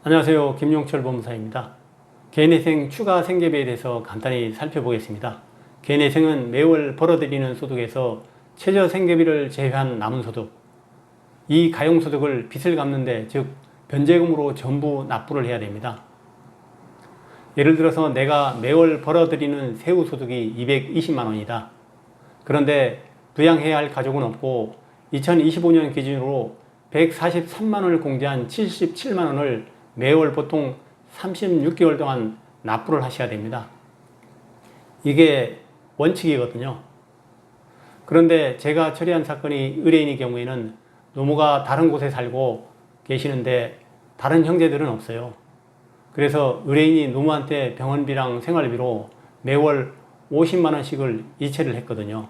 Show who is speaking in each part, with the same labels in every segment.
Speaker 1: 안녕하세요. 김용철 법무사입니다. 개인회생 추가 생계비에 대해서 간단히 살펴보겠습니다. 개인회생은 매월 벌어들이는 소득에서 최저 생계비를 제외한 남은 소득, 이 가용소득을 빚을 갚는데, 즉 변제금으로 전부 납부를 해야 됩니다. 예를 들어서 내가 매월 벌어들이는 세후소득이 220만 원이다. 그런데 부양해야 할 가족은 없고 2025년 기준으로 143만 원을 공제한 77만 원을 매월 보통 36개월 동안 납부를 하셔야 됩니다. 이게 원칙이거든요. 그런데 제가 처리한 사건이 의뢰인의 경우에는 노모가 다른 곳에 살고 계시는데 다른 형제들은 없어요. 그래서 의뢰인이 노모한테 병원비랑 생활비로 매월 50만 원씩을 이체를 했거든요.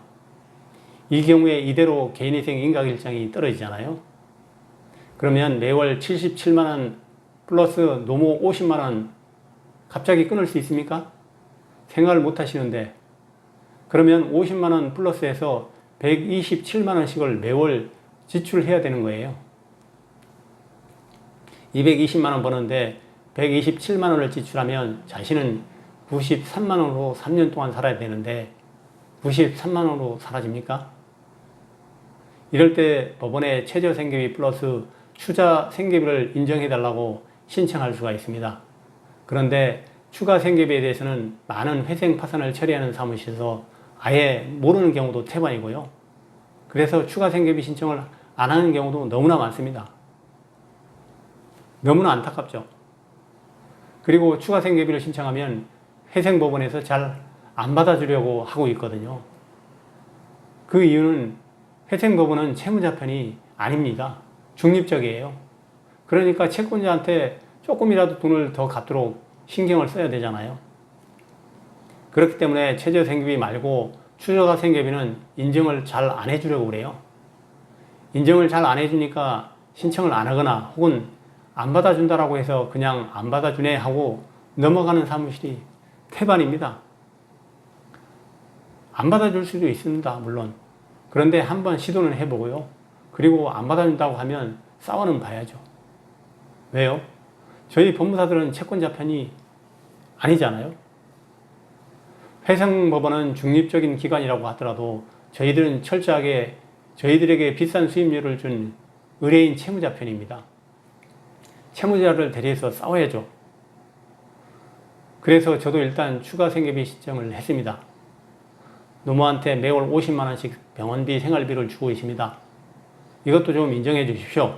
Speaker 1: 이 경우에 이대로 개인회생 인가일정이 떨어지잖아요. 그러면 매월 77만 원 플러스 노모 50만 원 갑자기 끊을 수 있습니까? 생활을 못 하시는데. 그러면 50만 원 플러스해서 127만 원씩을 매월 지출해야 되는 거예요. 220만 원 버는데 127만 원을 지출하면 자신은 93만 원으로 3년 동안 살아야 되는데 93만 원으로 사라집니까? 이럴 때 법원에 최저 생계비 플러스 추가 생계비를 인정해달라고 신청할 수가 있습니다. 그런데 추가 생계비에 대해서는 많은 회생 파산을 처리하는 사무실에서 아예 모르는 경우도 태반이고요. 그래서 추가 생계비 신청을 안 하는 경우도 너무나 많습니다. 너무나 안타깝죠. 그리고 추가 생계비를 신청하면 회생법원에서 잘 안 받아주려고 하고 있거든요. 그 이유는 회생법원은 채무자편이 아닙니다. 중립적이에요. 그러니까 채권자한테 조금이라도 돈을 더 갚도록 신경을 써야 되잖아요. 그렇기 때문에 최저 생계비 말고 추가 생계비는 인정을 잘 안 해주려고 그래요. 인정을 잘 안 해주니까 신청을 안 하거나 혹은 안 받아준다라고 해서 그냥 안 받아주네 하고 넘어가는 사무실이 태반입니다. 안 받아줄 수도 있습니다. 물론. 그런데 한번 시도는 해보고요. 그리고 안 받아준다고 하면 싸워는 봐야죠. 왜요? 저희 법무사들은 채권자 편이 아니잖아요. 회생법원은 중립적인 기관이라고 하더라도 저희들은 철저하게 저희들에게 비싼 수임료를 준 의뢰인 채무자 편입니다. 채무자를 대리해서 싸워야죠. 그래서 저도 일단 추가 생계비 신청을 했습니다. 노모한테 매월 50만 원씩 병원비, 생활비를 주고 있습니다. 이것도 좀 인정해 주십시오.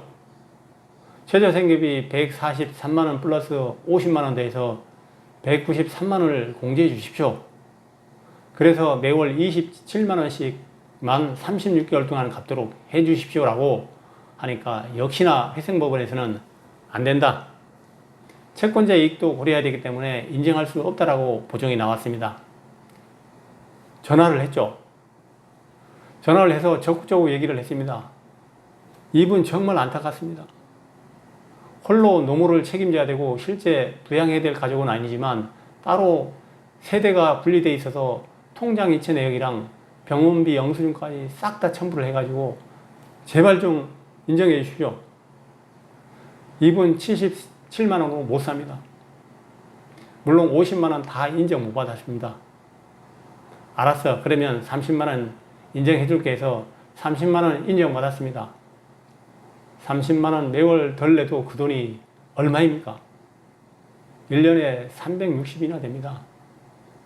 Speaker 1: 최저 생계비 143만 원 플러스 50만 원 더해서 193만 원을 공제해 주십시오. 그래서 매월 27만 원씩 만 36개월 동안 갚도록 해 주십시오라고 하니까 역시나 회생법원에서는 안 된다. 채권자 이익도 고려해야 되기 때문에 인정할 수 없다라고 보정이 나왔습니다. 전화를 했죠. 전화를 해서 적극적으로 얘기를 했습니다. 이분 정말 안타깝습니다. 홀로 노모를 책임져야 되고 실제 부양해야 될 가족은 아니지만 따로 세대가 분리되어 있어서 통장 이체 내역이랑 병원비, 영수증까지 싹 다 첨부를 해가지고 제발 좀 인정해 주십시오. 이분 77만 원으로 못 삽니다. 물론 50만 원 다 인정 못 받았습니다. 알았어. 그러면 30만 원 인정해 줄게 해서 30만 원 인정받았습니다. 30만 원 매월 덜 내도 그 돈이 얼마입니까? 1년에 360이나 됩니다.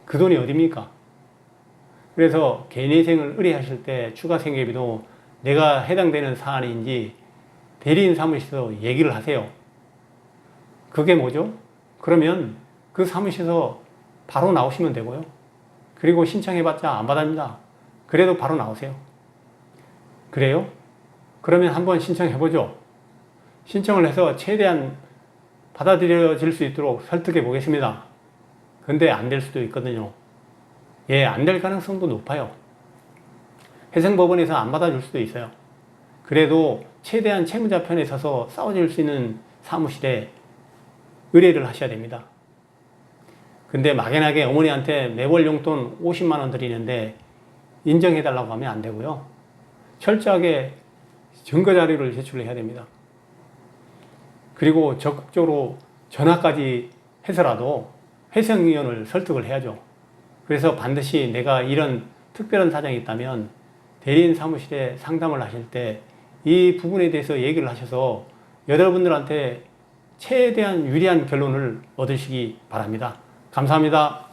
Speaker 1: 그 돈이 어딥니까? 그래서 개인회생을 의뢰하실 때 추가 생계비도 내가 해당되는 사안인지 대리인 사무실에서 얘기를 하세요. 그게 뭐죠? 그러면 그 사무실에서 바로 나오시면 되고요. 그리고 신청해봤자 안 받습니다. 그래도 바로 나오세요. 그래요? 그러면 한번 신청해보죠. 신청을 해서 최대한 받아들여질 수 있도록 설득해 보겠습니다. 근데 안 될 수도 있거든요. 예, 안 될 가능성도 높아요. 회생법원에서 안 받아줄 수도 있어요. 그래도 최대한 채무자 편에 서서 싸워줄 수 있는 사무실에 의뢰를 하셔야 됩니다. 근데 막연하게 어머니한테 매월 용돈 50만 원 드리는데 인정해달라고 하면 안 되고요. 철저하게 증거 자료를 제출해야 됩니다. 그리고 적극적으로 전화까지 해서라도 회생위원을 설득을 해야죠. 그래서 반드시 내가 이런 특별한 사정이 있다면 대리인 사무실에 상담을 하실 때 이 부분에 대해서 얘기를 하셔서 여러분들한테 최대한 유리한 결론을 얻으시기 바랍니다. 감사합니다.